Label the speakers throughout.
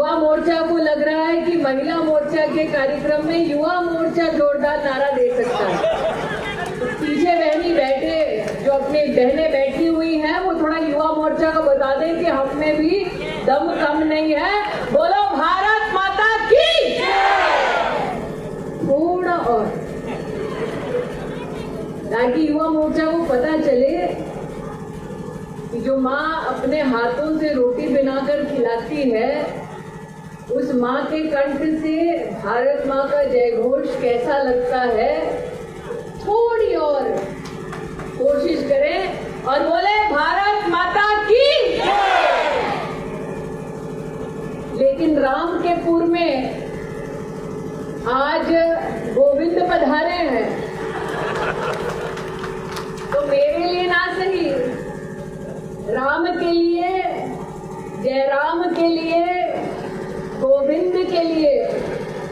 Speaker 1: युवा मोर्चा को लग रहा है कि महिला मोर्चा के कार्यक्रम में युवा मोर्चा जोरदार नारा दे सकता है। तो पीछे बहनी बैठे, जो अपनी बहनें बैठी हुई हैं, वो थोड़ा युवा मोर्चा को बता दें कि हम में भी दम कम नहीं है। बोलो भारत माता की, थोड़ा और, ताकि युवा मोर्चा को पता चले कि जो माँ अपने हाथों से रोटी बनाकर खिलाती है, उस माँ के कंठ से भारत माँ का जयघोष कैसा लगता है। थोड़ी और कोशिश करें और बोले भारत माता की। लेकिन राम के पुर में आज गोविंद पधारे हैं, तो मेरे लिए ना सही, राम के लिए, जय राम के लिए, गोविंद के लिए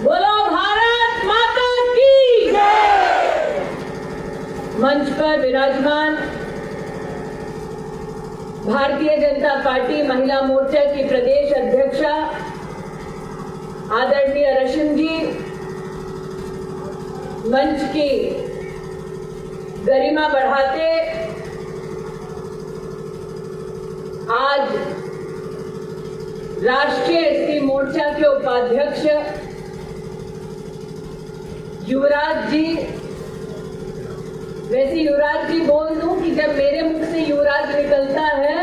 Speaker 1: बोलो भारत माता की। मंच पर विराजमान भारतीय जनता पार्टी महिला मोर्चा की प्रदेश अध्यक्षा आदरणीय रश्मि जी, मंच की गरिमा बढ़ाते आज राष्ट्रीय एसटी मोर्चा के उपाध्यक्ष युवराज जी, वैसे युवराज जी बोल दूं कि जब मेरे मुख से युवराज निकलता है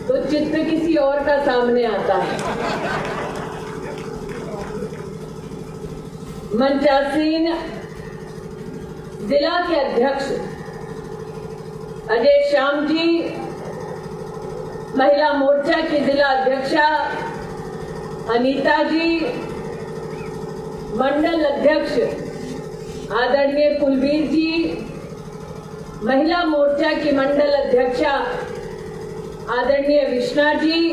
Speaker 1: तो चित्र किसी और का सामने आता है। मंचासीन जिला के अध्यक्ष अजय श्याम जी, महिला मोर्चा की जिला अध्यक्षा अनीता जी, मंडल अध्यक्ष आदरणीय कुलबीर जी, महिला मोर्चा की मंडल अध्यक्षा आदरणीय विष्णा जी,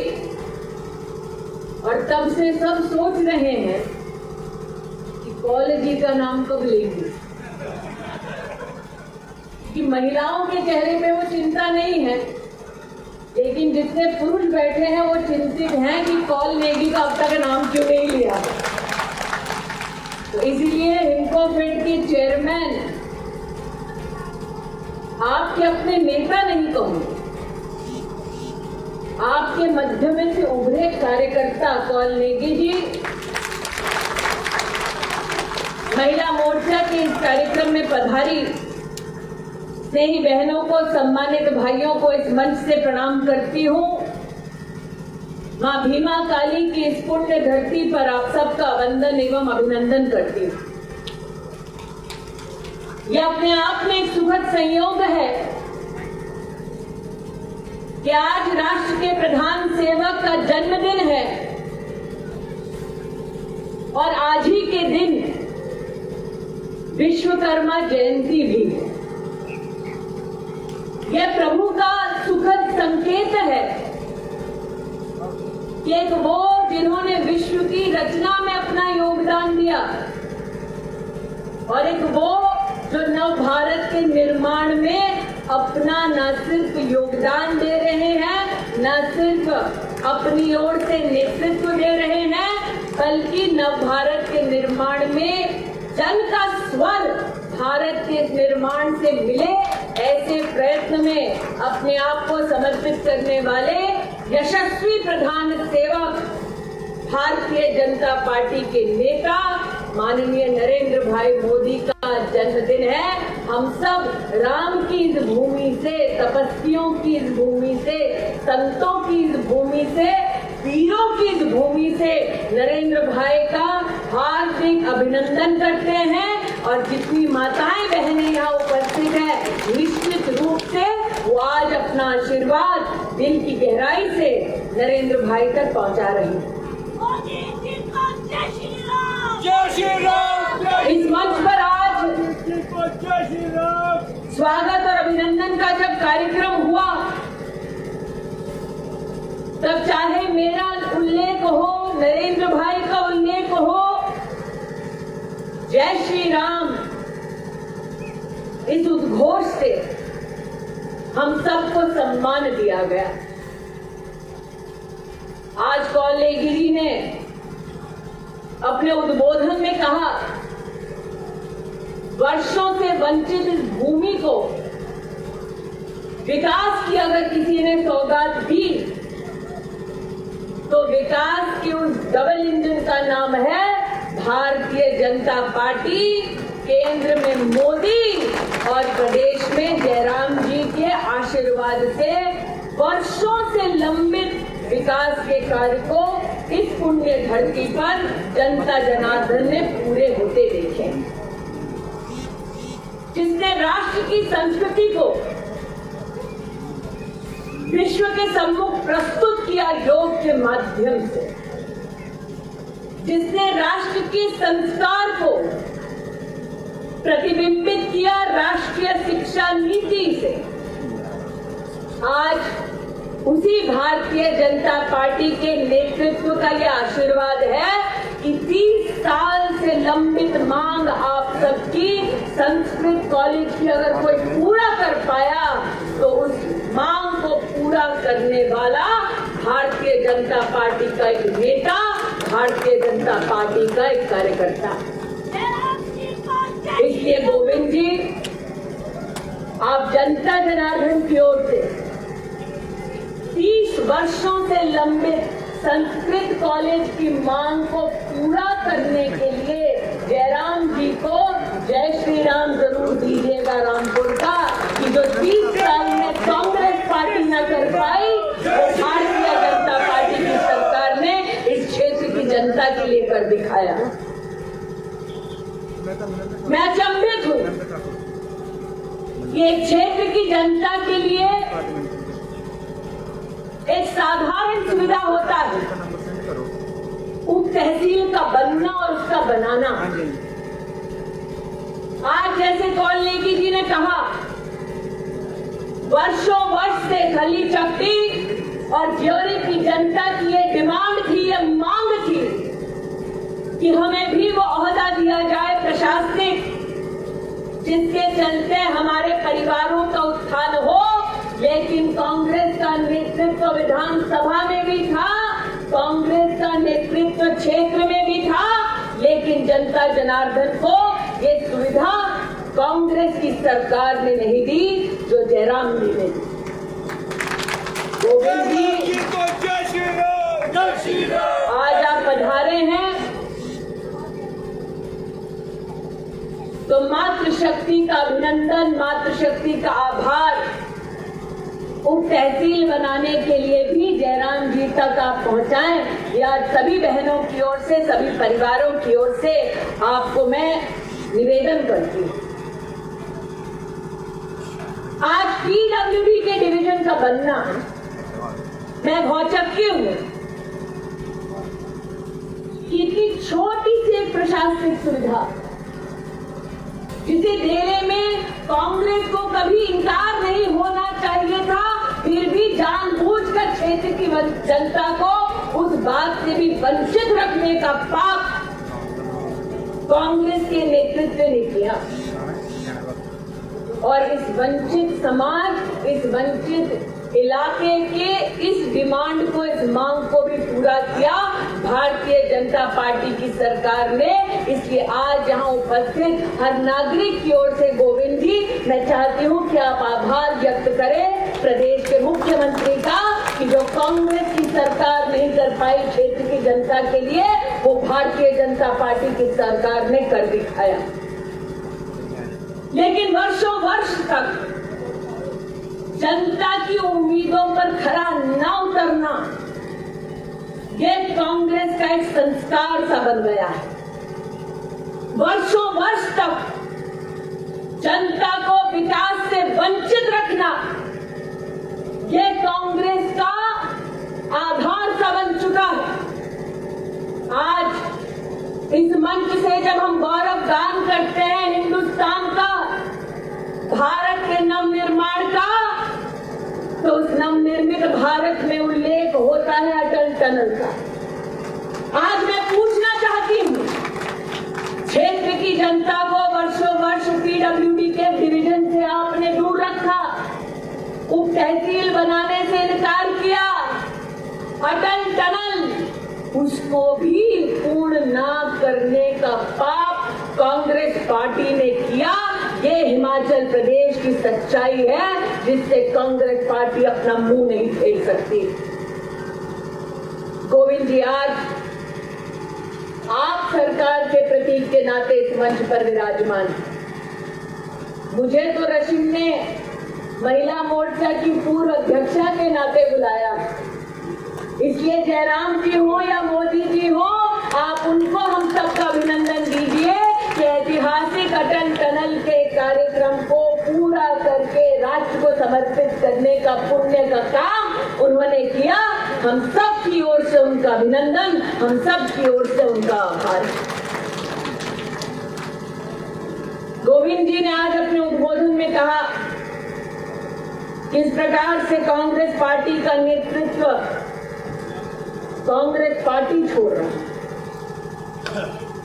Speaker 1: और तब से सब सोच रहे हैं कि कौल जी का नाम कब लेंगे, कि महिलाओं के चेहरे पे वो चिंता नहीं है, लेकिन जितने पुरुष बैठे हैं वो चिंतित हैं कि कौल नेगी का अब तक नाम क्यों नहीं लिया। तो इसलिए हिंकोफेड के चेयरमैन, आपके अपने नेता नहीं कहूंगे, आपके मध्य में से उभरे कार्यकर्ता कौल नेगी जी महिला मोर्चा के इस कार्यक्रम में पधारी स्नेही बहनों को, सम्मानित भाइयों को इस मंच से प्रणाम करती हूँ। माँ भीमा काली की इस पुण्य धरती पर आप सबका वंदन एवं अभिनंदन करती हूँ। यह अपने आप में एक सुखद संयोग है कि आज राष्ट्र के प्रधान सेवक का जन्मदिन है और आज ही के दिन विश्वकर्मा जयंती भी है। यह प्रभु का सुखद संकेत है कि एक वो जिन्होंने विश्व की रचना में अपना योगदान दिया और एक वो जो नव भारत के निर्माण में अपना न सिर्फ योगदान दे रहे हैं, न सिर्फ अपनी ओर से नेतृत्व दे रहे हैं, बल्कि नव भारत के निर्माण में जन का स्वर भारत के निर्माण से मिले, ऐसे प्रयत्न में अपने आप को समर्पित करने वाले यशस्वी प्रधान सेवक भारतीय जनता पार्टी के नेता माननीय नरेंद्र भाई मोदी का जन्मदिन है। हम सब राम की इस भूमि से, तपस्वियों की इस भूमि से, संतों की इस भूमि से, वीरों की इस भूमि से नरेंद्र भाई का हार्दिक अभिनंदन करते हैं। और जितनी माताएं बहनें यहाँ उपस्थित हैं, निश्चित रूप से वो आज अपना आशीर्वाद दिल की गहराई से नरेंद्र भाई तक पहुँचा रही हैं। इस मंच पर आज स्वागत और अभिनंदन का जब कार्यक्रम हुआ, तब चाहे मेरा उल्लेख हो, नरेंद्र भाई का उल्लेख हो, जय श्री राम, इस उद्घोष से हम सबको सम्मान दिया गया। आज कौलेगिरी ने अपने उद्बोधन में कहा, वर्षों से वंचित इस भूमि को विकास की अगर किसी ने सौगात दी तो विकास के उस डबल इंजन का नाम है भारतीय जनता पार्टी। केंद्र में मोदी और प्रदेश में जयराम जी के आशीर्वाद से वर्षों से लंबित विकास के कार्य को इस पुण्य धरती पर जनता जनार्दन ने पूरे होते देखे, जिसने राष्ट्र की संस्कृति को विश्व के सम्मुख प्रस्तुत किया योग के माध्यम से, जिसने राष्ट्र के संस्कार को प्रतिबिंबित किया राष्ट्रीय शिक्षा नीति से। आज उसी भारतीय जनता पार्टी के नेतृत्व का यह आशीर्वाद है कि 30 साल से लंबित मांग आप सबकी संस्कृत कॉलेज की अगर कोई पूरा कर पाया तो उस मांग को पूरा करने वाला भारतीय जनता पार्टी का एक नेता, भारतीय जनता पार्टी का एक कार्यकर्ता। इसलिए गोविंद जी, आप जनता जनार्दन की ओर से 30 वर्षों से लंबित संस्कृत कॉलेज की मांग को पूरा करने के लिए जयराम जी को जय श्री राम जरूर दीजिएगा रामपुर का, कि जो 30 साल में कांग्रेस पार्टी न कर पाई वो भारतीय जनता पार्टी की सरकार ने इस क्षेत्र की जनता के लिए कर दिखाया। मैं अचंभित हूँ कि एक क्षेत्र की जनता के लिए एक साधारण सुविधा होता है उप तहसील का बनना और उसका बनाना। आज जैसे कौलेगी जी ने कहा, वर्षों वर्ष से खली चपटी और ज्योरी की जनता की ये डिमांड थी, ये मांग थी कि हमें भी वो ओहदा दिया जाए प्रशासनिक, जिसके चलते हमारे परिवारों का उत्थान हो। लेकिन कांग्रेस का नेतृत्व विधानसभा में भी था, कांग्रेस का नेतृत्व क्षेत्र में भी था, लेकिन जनता जनार्दन को ये सुविधा कांग्रेस की सरकार ने नहीं दी जो जयराम जी ने दी। गोविंद जी, आज आप पधारे हैं तो मातृशक्ति का अभिनंदन, मातृशक्ति का आभार। उप तहसील बनाने के लिए भी जयराम जी तक आप पहुंचाएं, या सभी बहनों की ओर से, सभी परिवारों की ओर से आपको मैं निवेदन करती हूँ। आज पीडब्ल्यूडी के डिवीजन का बनना, मैं भौचक्की हूँ कि इतनी छोटी सी एक प्रशासनिक सुविधा जिसे देने में कांग्रेस को कभी इनकार नहीं होना चाहिए था, फिर भी जानबूझकर क्षेत्र की जनता को उस बात से भी वंचित रखने का पाप कांग्रेस के नेतृत्व ने किया। और इस वंचित समाज, इस वंचित इलाके के इस डिमांड को, इस मांग को भी पूरा किया भारतीय जनता पार्टी की सरकार ने। इसलिए आज यहाँ उपस्थित हर नागरिक की ओर से गोविंद जी, मैं चाहती हूँ कि आप आभार व्यक्त करें प्रदेश के मुख्यमंत्री का, कि जो कांग्रेस की सरकार नहीं कर पाई क्षेत्र की जनता के लिए, वो भारतीय जनता पार्टी की सरकार ने कर दिखाया। लेकिन वर्षों वर्ष तक जनता की उम्मीदों पर खरा न उतरना, ये कांग्रेस का एक संस्कार सा बन गया है। वर्षों वर्ष तक जनता को विकास से वंचित रखना, ये कांग्रेस का आधार सा बन चुका है। आज इस मंच से जब हम गौरव गान करते हैं हिंदुस्तान का, भारत के नवनिर्माण का, तो उस नवनिर्मित भारत में उल्लेख होता है अटल टनल का। आज मैं पूछना चाहती हूँ, क्षेत्र की जनता को वर्षों वर्ष पीडब्ल्यूडी के डिवीजन से आपने दूर रखा, उप तहसील बनाने से इनकार किया, अटल टनल उसको भी पूर्ण ना करने का पाप कांग्रेस पार्टी ने किया। ये हिमाचल प्रदेश की सच्चाई है जिससे कांग्रेस पार्टी अपना मुंह नहीं फेर सकती। गोविंद जी, आज आप सरकार के प्रतीक के नाते इस मंच पर विराजमान। मुझे तो रशीम ने महिला मोर्चा की पूर्व अध्यक्षा के नाते बुलाया, इसलिए जयराम जी हो या मोदी जी हो, आप उनको हम सबका अभिनंदन दीजिए कि ऐतिहासिक अटल टनल के कार्यक्रम को पूरा करके राष्ट्र को समर्पित करने का पुण्य का काम उन्होंने किया। हम सब की ओर से उनका अभिनंदन, हम सब की ओर से उनका आभार। गोविंद जी ने आज अपने उद्बोधन में कहा किस प्रकार से कांग्रेस पार्टी का नेतृत्व कांग्रेस पार्टी छोड़ रहा है।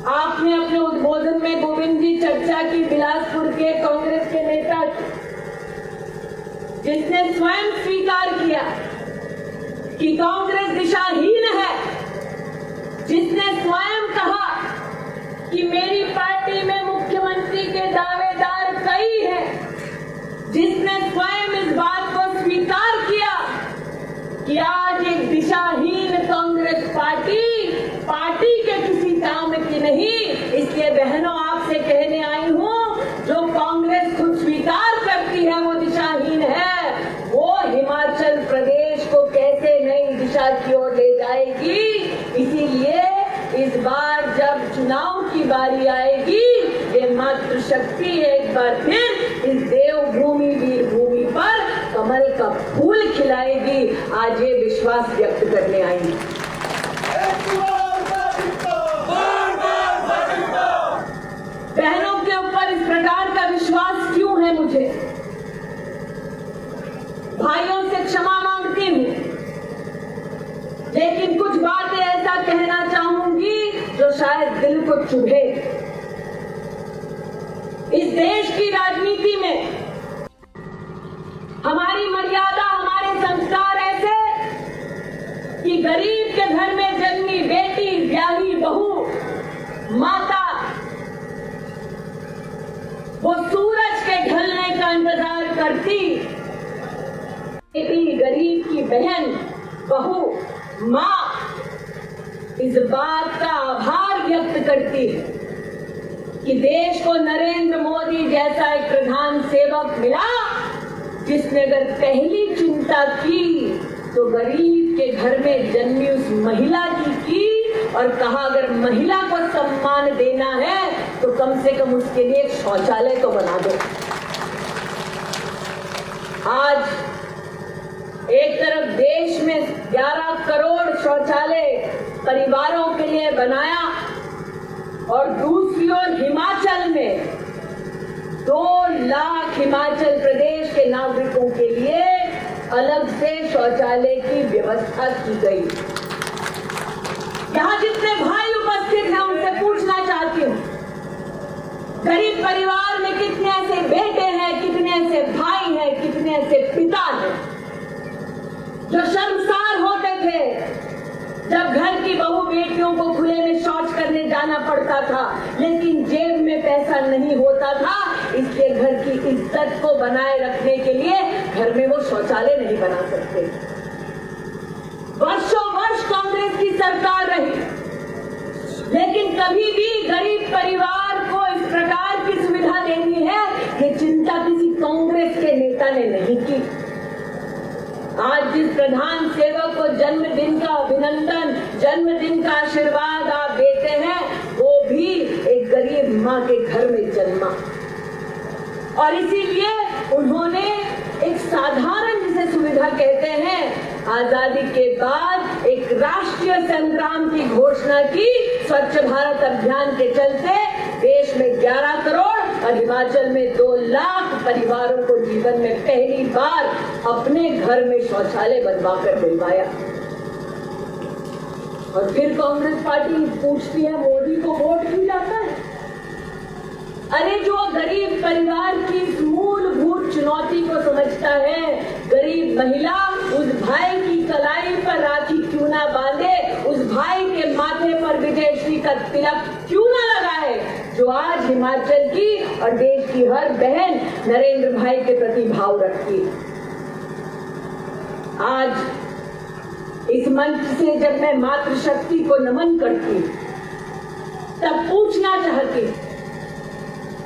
Speaker 1: आपने अपने उद्बोधन में गोविंद जी चर्चा की बिलासपुर के कांग्रेस के नेता जिसने स्वयं स्वीकार किया कि कांग्रेस दिशाहीन है, जिसने स्वयं कहा कि मेरी पार्टी में मुख्यमंत्री के दावेदार कई हैं, जिसने स्वयं इस बात को स्वीकार किया कि आज एक दिशाहीन कांग्रेस पार्टी के किसी काम की नहीं। इसलिए बहनों, आपसे कहने आई हूं, जो कांग्रेस खुद स्वीकार करती है वो दिशाहीन है, वो हिमाचल प्रदेश को कैसे नई दिशा की ओर ले जाएगी। इसीलिए इस बार जब चुनाव की बारी आएगी, ये मातृशक्ति एक बार फिर इस देवभूमि वीर भूमि पर कमल का फूल खिलाएगी। आज ये विश्वास व्यक्त करने आई। बहनों के ऊपर इस प्रकार का विश्वास क्यों है मुझे? भाइयों से क्षमा मांगती हूं, लेकिन कुछ बातें ऐसा कहना चाहूंगी जो शायद दिल को चुभे। इस देश की राजनीति में हमारी मर्यादा, हमारे संस्कार ऐसे कि गरीब के घर में जन्मी बेटी, ब्याही बहू, माता, वो सूरज के ढलने का इंतजार करती। बेटी, गरीब की बहन, बहू, माँ इस बात का आभार व्यक्त करती है कि देश को नरेंद्र मोदी जैसा एक प्रधान सेवक मिला, जिसने अगर पहली चिंता की तो गरीब के घर में जन्मी उस महिला की और कहा अगर महिला को सम्मान देना है तो कम से कम उसके लिए एक शौचालय तो बना दो। आज एक तरफ देश में 11 करोड़ शौचालय परिवारों के लिए बनाया और दूसरी ओर हिमाचल में 2 लाख हिमाचल प्रदेश के नागरिकों के लिए अलग से शौचालय की व्यवस्था की गई। यहाँ जितने भाई उपस्थित हैं उनसे पूछना चाहती हूँ, गरीब परिवार में कितने ऐसे बेटे हैं, कितने ऐसे भाई हैं, कितने ऐसे पिता हैं जो शर्मसार होते थे जब घर की बहू बेटियों को खुले में शौच करने जाना पड़ता था, लेकिन जेब में पैसा नहीं होता था, इसलिए घर की इज्जत को बनाए रखने के लिए घर में वो शौचालय नहीं बना सकते। वर्षों वर्ष कांग्रेस की सरकार रही, लेकिन कभी भी गरीब परिवार को इस प्रकार की सुविधा देनी है, ये चिंता किसी कांग्रेस के नेता ने नहीं की। आज जिस प्रधान सेवक को जन्मदिन का अभिनंदन, जन्मदिन का आशीर्वाद आप देते हैं, वो भी एक गरीब माँ के घर में जन्मा और इसीलिए उन्होंने एक साधारण जिसे सुविधा कहते हैं, आजादी के बाद एक राष्ट्रीय संग्राम की घोषणा की। स्वच्छ भारत अभियान के चलते देश में 11 करोड़ और हिमाचल में 2 लाख परिवारों को जीवन में पहली बार अपने घर में शौचालय बनवा कर दिलवाया। और फिर कांग्रेस पार्टी पूछती है मोदी को वोट क्यों जाता है? अरे जो गरीब परिवार की मूलभूत चुनौती को समझता है, गरीब महिला उस भाई की कलाई पर राखी क्यों ना बांधे, उस भाई के विजयश्री का तिलक क्यों न लगाए, जो आज हिमाचल की और देश की हर बहन नरेंद्र भाई के प्रति भाव रखती है। आज इस मंच से जब मैं मातृशक्ति को नमन करती तब पूछना चाहती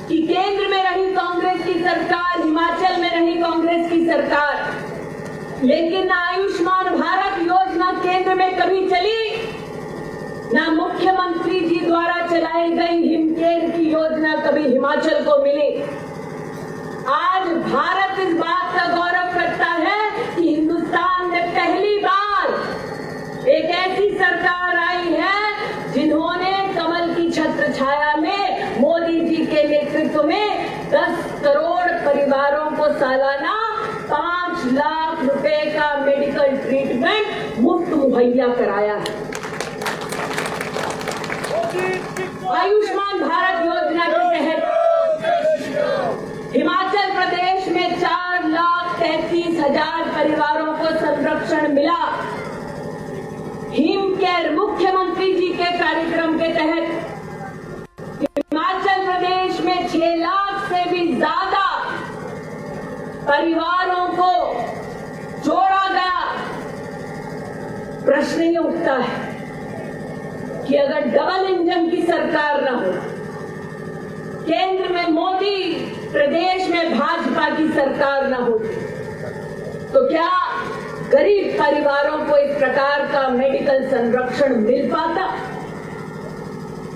Speaker 1: कि केंद्र में रही कांग्रेस की सरकार, हिमाचल में रही कांग्रेस की सरकार, लेकिन आयुष्मान भारत योजना केंद्र में कभी चली, ना मुख्यमंत्री जी द्वारा चलाई गई हिमकेयर की योजना कभी हिमाचल को मिली। आज भारत इस बात का गौरव करता है कि हिंदुस्तान में पहली बार एक ऐसी सरकार आई है जिन्होंने कमल की छत्र छाया में मोदी जी के नेतृत्व में 10 करोड़ परिवारों को सालाना 5 लाख रुपए का मेडिकल ट्रीटमेंट मुफ्त मुहैया कराया है। आयुष्मान भारत योजना के तहत हिमाचल प्रदेश में 4,33,000 परिवारों को संरक्षण मिला। हिमकेयर मुख्यमंत्री जी के कार्यक्रम के तहत हिमाचल प्रदेश में 6 लाख से भी ज्यादा परिवारों को जोड़ा गया। प्रश्न ये उठता है कि अगर डबल इंजन की सरकार न हो, केंद्र में मोदी, प्रदेश में भाजपा की सरकार न हो, तो क्या गरीब परिवारों को इस प्रकार का मेडिकल संरक्षण मिल पाता?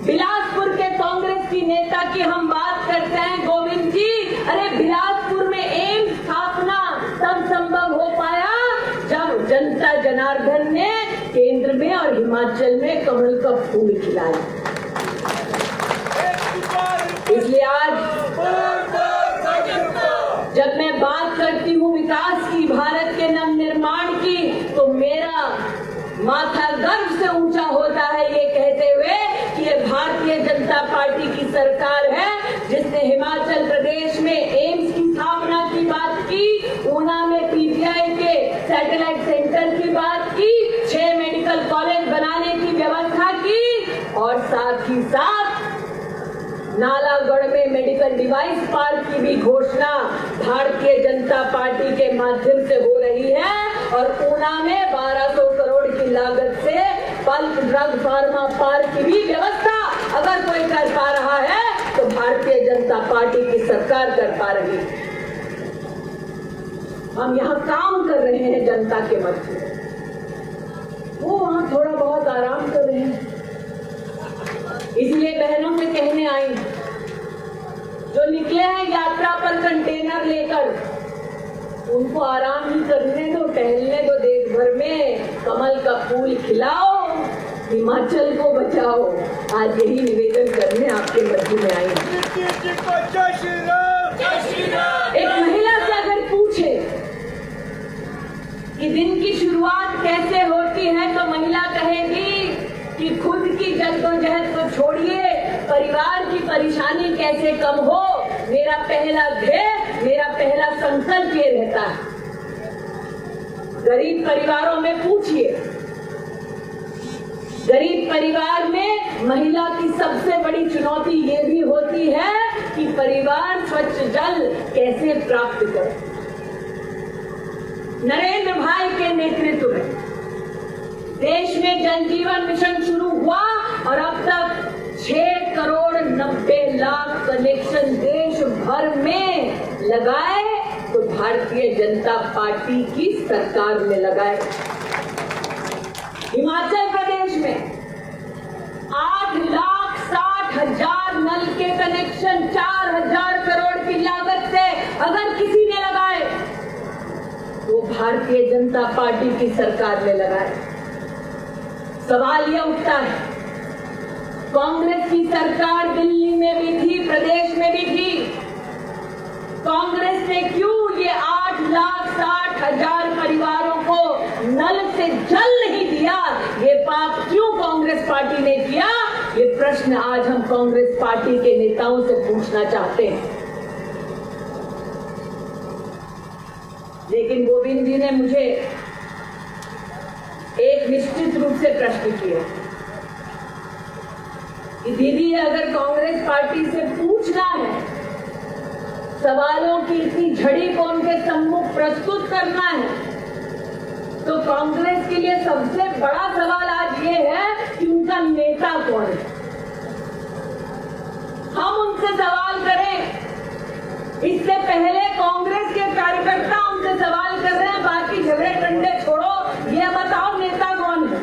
Speaker 1: बिलासपुर के कांग्रेस की नेता की हम बात करते हैं, गोविंद जी, अरे बिलासपुर में एम्स स्थापना तब संभव हो पाया जब जनता जनार्दन ने केंद्र में और हिमाचल में कमल का फूल खिलाया। इसलिए आज जब मैं बात करती हूँ विकास की, भारत के नवनिर्माण की, तो मेरा माथा गर्व से ऊंचा होता है ये कहते हुए कि ये भारतीय जनता पार्टी की सरकार है जिसने हिमाचल प्रदेश में एम्स की स्थापना की बात की, ऊना में पीजीआई के सैटेलाइट सेंटर की बात की, 6 मेडिकल कॉलेज बनाने की व्यवस्था की और साथ ही साथ नालागढ़ में मेडिकल डिवाइस पार्क की भी घोषणा भारतीय जनता पार्टी के माध्यम से हो रही है और ऊना में 1200 करोड़ की लागत से बल्क ड्रग फार्मा पार्क की भी व्यवस्था अगर कोई कर पा रहा है तो भारतीय जनता पार्टी की सरकार कर पा रही है। हम यहाँ काम कर रहे हैं जनता के मध्य, वो वहां थोड़ा बहुत आराम कर रहे हैं। इसलिए बहनों से कहने आई जो निकले हैं यात्रा पर कंटेनर लेकर, उनको आराम ही करने दो, टहलने दो, देश भर में कमल का फूल खिलाओ, हिमाचल को बचाओ। आज यही निवेदन करने आपके मध्य में आई। एक महिला से अगर पूछे कि दिन की शुरुआत कैसे होती है तो महिला कहेगी कि खुद की जद्दोजहद को छोड़िए, परिवार की परेशानी कैसे कम हो, मेरा पहला ध्येय, मेरा पहला संकल्प ये रहता है। गरीब परिवारों में पूछिए, गरीब परिवार में महिला की सबसे बड़ी चुनौती ये भी होती है कि परिवार स्वच्छ जल कैसे प्राप्त करे। नरेंद्र भाई के नेतृत्व में देश में जल जीवन मिशन शुरू हुआ और अब तक 6 करोड़ 90 लाख कनेक्शन देश भर में लगाए तो भारतीय जनता पार्टी की सरकार ने लगाए। हिमाचल प्रदेश में 8,60,000 नल के कनेक्शन 4,000 करोड़ की लागत से अगर किसी ने लगाए तो भारतीय जनता पार्टी की सरकार ने लगाए। सवाल यह उठता है, कांग्रेस की सरकार दिल्ली में भी थी, प्रदेश में भी थी, कांग्रेस ने क्यों ये 8,60,000 परिवारों को नल से जल नहीं दिया? ये पाप क्यों कांग्रेस पार्टी ने किया? ये प्रश्न आज हम कांग्रेस पार्टी के नेताओं से पूछना चाहते हैं। लेकिन गोविंद जी ने मुझे एक निश्चित रूप से प्रश्न किया कि दीदी अगर कांग्रेस पार्टी से पूछना है, सवालों की इतनी झड़ी को उनके सम्मुख प्रस्तुत करना है, तो कांग्रेस के लिए सबसे बड़ा सवाल आज ये है कि उनका नेता कौन है। हम उनसे सवाल करें, इससे पहले कांग्रेस के कार्यकर्ता उनसे सवाल कर रहे हैं, बाकी झगड़े टंडे छोड़ो, ये बताओ नेता कौन है।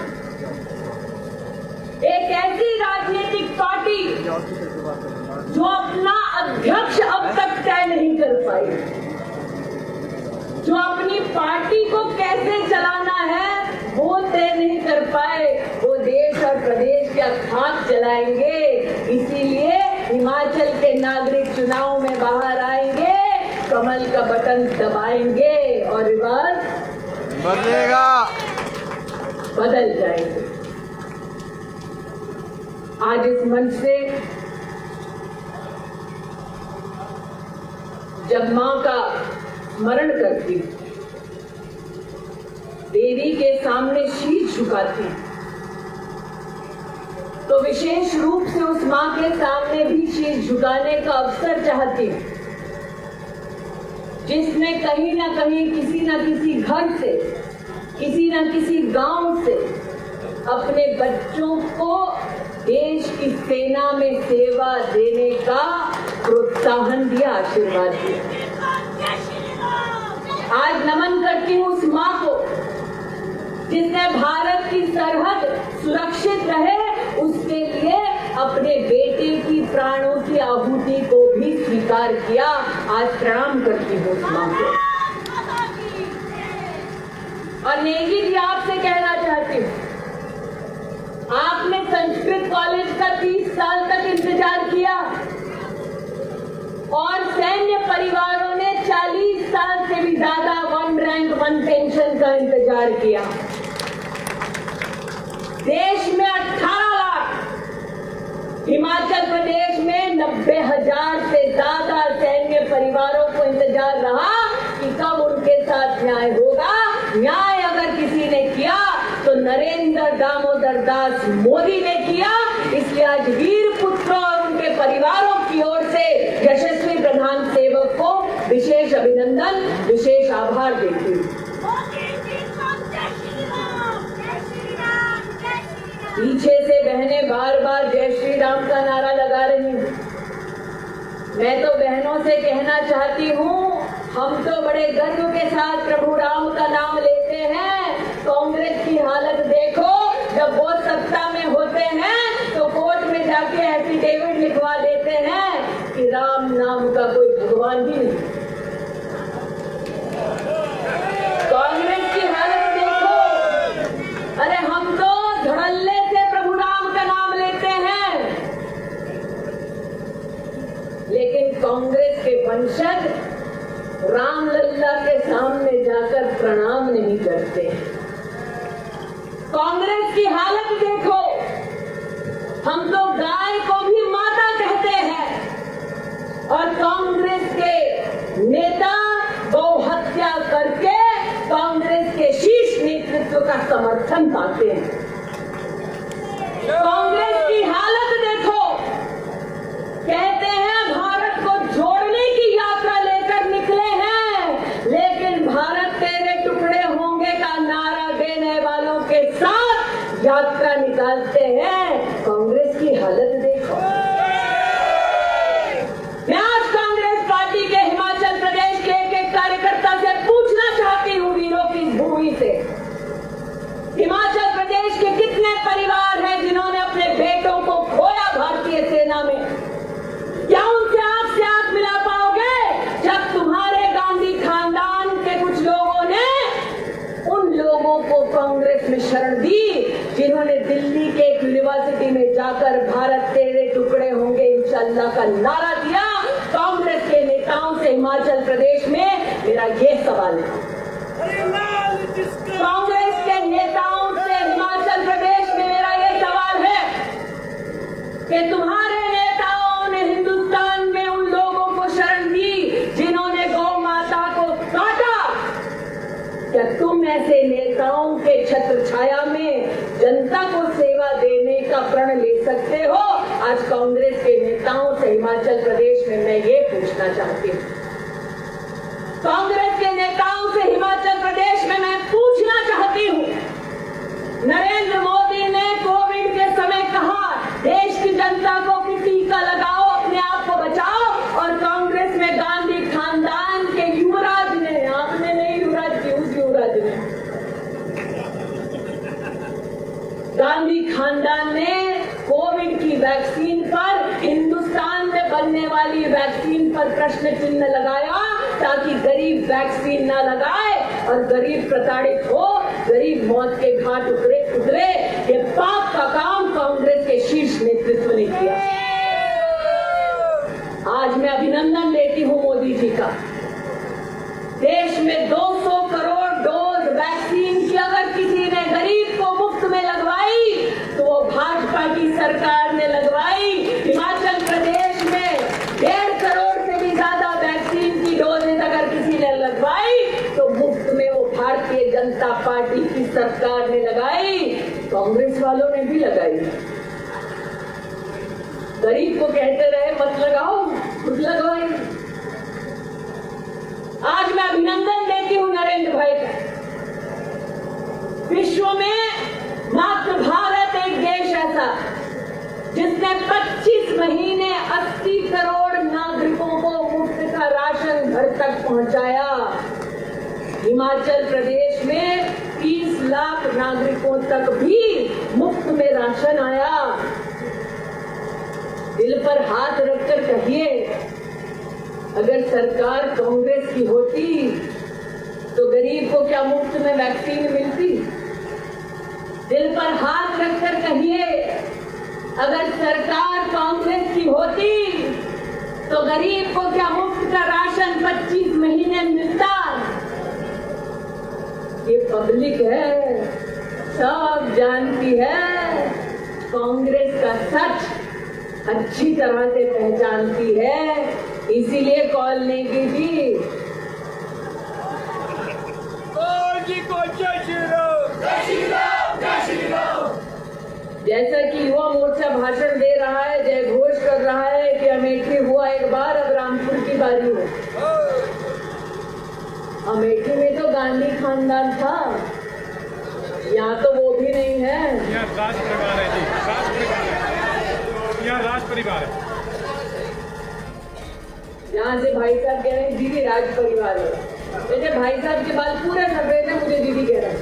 Speaker 1: एक ऐसी राजनीतिक पार्टी जो अपना अध्यक्ष अब तक तय नहीं कर पाई, जो अपनी पार्टी को कैसे चलाना है वो तय नहीं कर पाए, वो देश और प्रदेश का खाक चलाएंगे। इसीलिए हिमाचल के नागरिक चुनाव में बाहर आएंगे, कमल का बटन दबाएंगे और रिवाज
Speaker 2: बदलेगा,
Speaker 1: बदल जाएंगे। आज इस मंच से जब मां का स्मरण करती, देवी के सामने शीश झुकाती, तो विशेष रूप से उस मां के सामने भी शीश झुकाने का अवसर चाहती, जिसने कहीं ना कहीं किसी न किसी घर से, किसी न किसी गांव से अपने बच्चों को देश की सेना में सेवा देने का प्रोत्साहन दिया, आशीर्वाद दिया। आज नमन करती हूँ उस मां को जिसने भारत की सरहद सुरक्षित रहे उसके लिए अपने बेटे की प्राणों की आहुति को भी स्वीकार किया। आज प्रणाम करती हूँ उस मां को। और नेगी जी आपसे कहना चाहती हूँ, आपने संस्कृत कॉलेज का 30 साल तक इंतजार किया और सैन्य परिवारों ने 40 साल से भी ज्यादा 1 रैंक 1 पेंशन का इंतजार किया। देश में 18 लाख, हिमाचल प्रदेश में 90,000 से ज्यादा सैन्य परिवारों को इंतजार रहा कि कब उनके साथ न्याय होगा। न्याय अगर किसी ने किया तो नरेंद्र दामोदर दास मोदी ने किया। इसलिए आज वीर पुत्रों और उनके परिवारों की ओर से यशस्वी प्रधान सेवक को विशेष अभिनंदन, विशेष आभार देती हूँ। पीछे से बहनें बार बार जय श्री राम का नारा लगा रही हूँ। मैं तो बहनों से कहना चाहती हूँ, हम तो बड़े गर्व के साथ प्रभु राम का नाम लेते हैं। कांग्रेस की हालत देखो, जब वो सत्ता में होते हैं तो कोर्ट में जाके एफिडेविट लिखवा देते हैं कि राम नाम का कोई भगवान भी नहीं। कांग्रेस की हालत देखो, अरे हम तो धड़ल्ले से प्रभु राम का नाम लेते हैं, लेकिन कांग्रेस के वंशज रामलल्ला के सामने जाकर प्रणाम नहीं करते। कांग्रेस की हालत देखो, हम तो गाय को भी माता कहते हैं और कांग्रेस के नेता गौ हत्या करके कांग्रेस के शीर्ष नेतृत्व का समर्थन पाते हैं। कांग्रेस की हालत देखो, कहते हैं भारत को जोड़ने की यात्रा लेकर निकले हैं, लेकिन भारत तेरे टुकड़े होंगे का नारा देने वालों के साथ यात्रा निकालते हैं। कांग्रेस की हालत देखो। मैं आज कांग्रेस पार्टी के हिमाचल प्रदेश के एक कार्यकर्ता से पूछना चाहती हूँ, वीरों की भूमि से, हिमाचल प्रदेश के कितने परिवार हैं जिन्होंने अपने बेटों को खोया भारतीय सेना में? क्या उनसे आंख से आंख मिला पाओगे जब तुम्हारे गांधी खानदान के कुछ लोगों ने उन लोगों को कांग्रेस में शरण दी जिन्होंने दिल्ली के एक यूनिवर्सिटी में जाकर भारत तेरे टुकड़े होंगे इंशाअल्लाह का नारा दिया? कांग्रेस के नेताओं से हिमाचल प्रदेश में मेरा ये सवाल है। कांग्रेस के नेताओं से हिमाचल प्रदेश में मेरा ये सवाल है कि तुम्हारे नेताओं ने हिंदुस्तान में उन लोगों को शरण दी जिन्होंने गौ माता को काटा। क्या तुम ऐसे नेताओं के छत्र छाया में जनता को सेवा देने का प्रण ले सकते हो? आज कांग्रेस के नेताओं से हिमाचल प्रदेश में मैं ये पूछना चाहती हूँ, कांग्रेस के नेताओं से हिमाचल प्रदेश में मैं पूछना चाहती हूँ, नरेंद्र मोदी ने कोविड के समय कहा देश की जनता को कि टीका लगाओ, अपने आप को बचाओ, और कांग्रेस में गांधी खानदान के युवराज ने, आपने नहीं युवराज जी, उस युवराज ने, गांधी खानदान ने कोविड की वैक्सीन पर, हिंदुस्तान में बनने वाली वैक्सीन पर प्रश्न चिन्ह लगाया ताकि गरीब वैक्सीन ना लगाए और गरीब प्रताड़ित हो, गरीब मौत के घाट उतरे। ये पाप का काम कांग्रेस के शीर्ष नेतृत्व ने किया। आज मैं अभिनंदन देती हूं मोदी जी का। देश में 200 करोड़ डोज वैक्सीन की अगर किसी ने गरीब को मुफ्त में लगवाई तो वो भाजपा की सरकार ने लगवाई। हिमाचल प्रदेश में 1.5 करोड़ से भी ज्यादा वैक्सीन की डोजेज अगर किसी ने लगवाई तो मुफ्त में वो भारतीय जनता पार्टी की सरकार ने लगाई, कांग्रेस वालों ने भी लगाई। गरीब को कहते रहे मत लगाओ, खुद लगवाई। आज मैं अभिनंदन देती हूं नरेंद्र भाई का। विश्व में मात्र भारत एक देश ऐसा जिसने 25 महीने 80 करोड़ नागरिकों को मुफ्त का राशन घर तक पहुंचाया। हिमाचल प्रदेश में 30 लाख नागरिकों तक भी मुफ्त में राशन आया। दिल पर हाथ रखकर कहिए, अगर सरकार कांग्रेस की होती तो गरीब को क्या मुफ्त में वैक्सीन मिलती? दिल पर हाथ रखकर कहिए, अगर सरकार कांग्रेस की होती तो गरीब को क्या मुफ्त का राशन 25 महीने मिलता? ये पब्लिक है, सब जानती है, कांग्रेस का सच अच्छी तरह से पहचानती है, इसीलिए कॉल नहीं की थी। जैसा कि युवा मोर्चा भाषण दे रहा है, जय घोष कर रहा है कि अमेठी हुआ एक बार, अब रामपुर की बारी हो। अमेठी में तो गांधी खानदान था, यहाँ तो वो भी नहीं है।
Speaker 2: यहाँ राज परिवार है जी, राज परिवार है, यहाँ राज परिवार है।
Speaker 1: यहाँ से भाई साहब कह रहे हैं दीदी राज परिवार है, जैसे भाई साहब के बाल पूरे सफेद है, मुझे दीदी कह रहे हैं।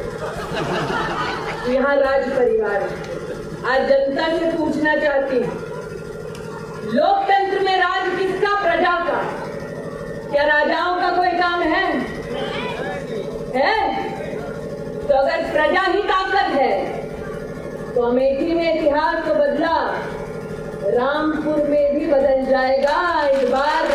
Speaker 1: तो यहाँ राज परिवार है। आज जनता से पूछना चाहती हूँ, लोकतंत्र में राज किसका? प्रजा का। क्या राजाओं का कोई काम है? तो अगर प्रजा ही ताकत है तो अमेठी में इतिहास तो बदला, रामपुर में भी बदल जाएगा। इस बार